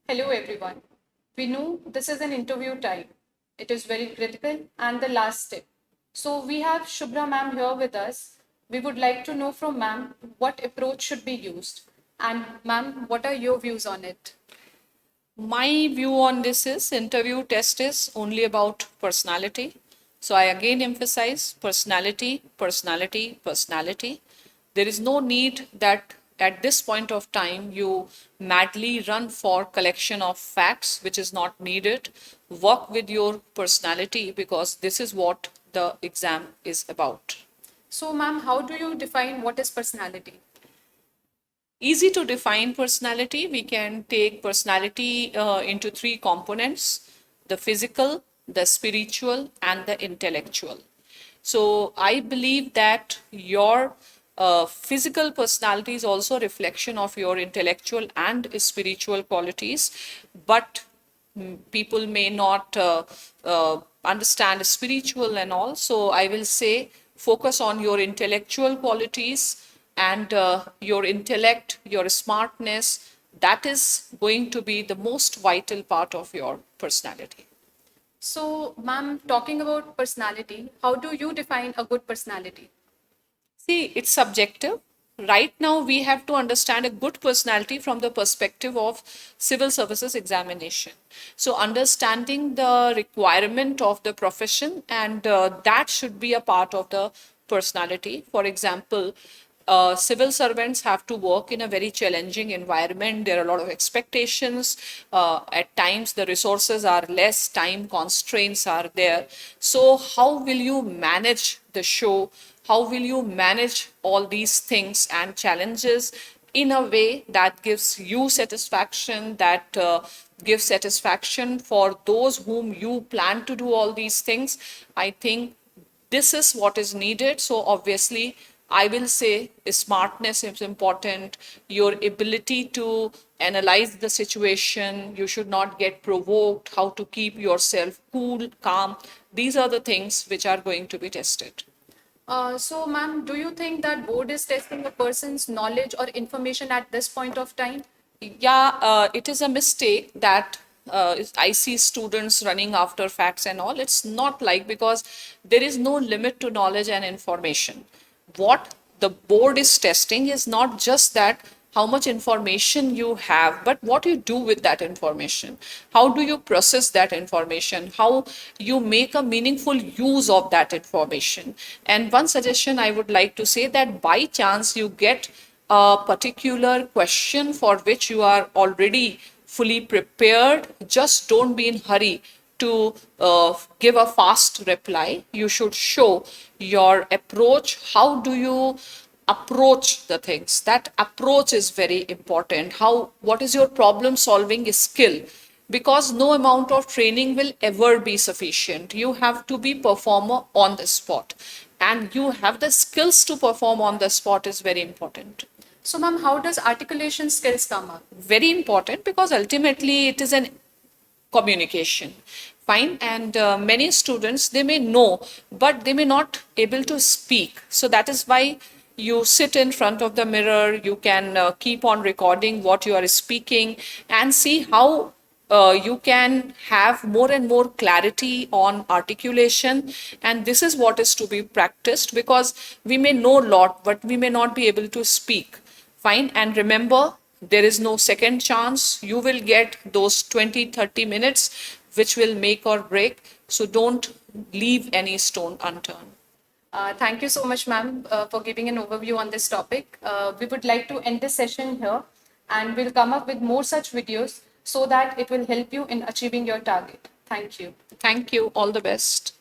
Hello everyone. We know this is an interview time. It is very critical and the last step. So we have Shubhra Ma'am here with us. We would like to know from Ma'am what approach should be used. And Ma'am, what are your views on it? My view on this is interview test is only about personality. So I again emphasize personality, personality, personality. There is no need that at this point of time you madly run for collection of facts which is not needed. Work with your personality because this is what the exam is about. So Ma'am, how do you define what is personality? Easy to define personality. We can take personality into three components: the physical, the spiritual, and the intellectual. So I believe that your physical personality is also a reflection of your intellectual and spiritual qualities, but people may not understand spiritual and all. So I will say focus on your intellectual qualities and your intellect, your smartness. That is going to be the most vital part of your personality. So Ma'am, talking about personality, how do you define a good personality? See, it's subjective. Right now, we have to understand a good personality from the perspective of civil services examination. So, understanding the requirement of the profession, and that should be a part of the personality. For example, civil servants have to work in a very challenging environment. There are a lot of expectations. At times, the resources are less, time constraints are there. So, how will you manage the show? How will you manage all these things and challenges in a way that gives you satisfaction, that gives satisfaction for those whom you plan to do all these things? I think this is what is needed. So obviously, I will say smartness is important, your ability to analyze the situation, you should not get provoked, how to keep yourself cool, calm. These are the things which are going to be tested. So Ma'am, do you think that board is testing a person's knowledge or information at this point of time? Yeah, it is a mistake that I see students running after facts and all. It's not like, because there is no limit to knowledge and information. What the board is testing is not just that how much information you have, but what you do with that information. How do you process that information? How you make a meaningful use of that information? And one suggestion I would like to say, that by chance you get a particular question for which you are already fully prepared, just don't be in hurry to give a fast reply. You should show your approach. How do you approach the things? That approach is very important. What is your problem solving skill? Because no amount of training will ever be sufficient. You have to be performer on the spot, and you have the skills to perform on the spot is very important. So Ma'am, how does articulation skills come up? Very important, because ultimately it is an communication. Fine. And many students, they may know, but they may not able to speak. So that is why you sit in front of the mirror, you can keep on recording what you are speaking and see how you can have more and more clarity on articulation. And this is what is to be practiced, because we may know a lot, but we may not be able to speak. Fine. And remember, there is no second chance. You will get those 20-30 minutes which will make or break. So don't leave any stone unturned. Thank you so much, ma'am, for giving an overview on this topic. We would like to end this session here, and we'll come up with more such videos so that it will help you in achieving your target. Thank you. Thank you. All the best.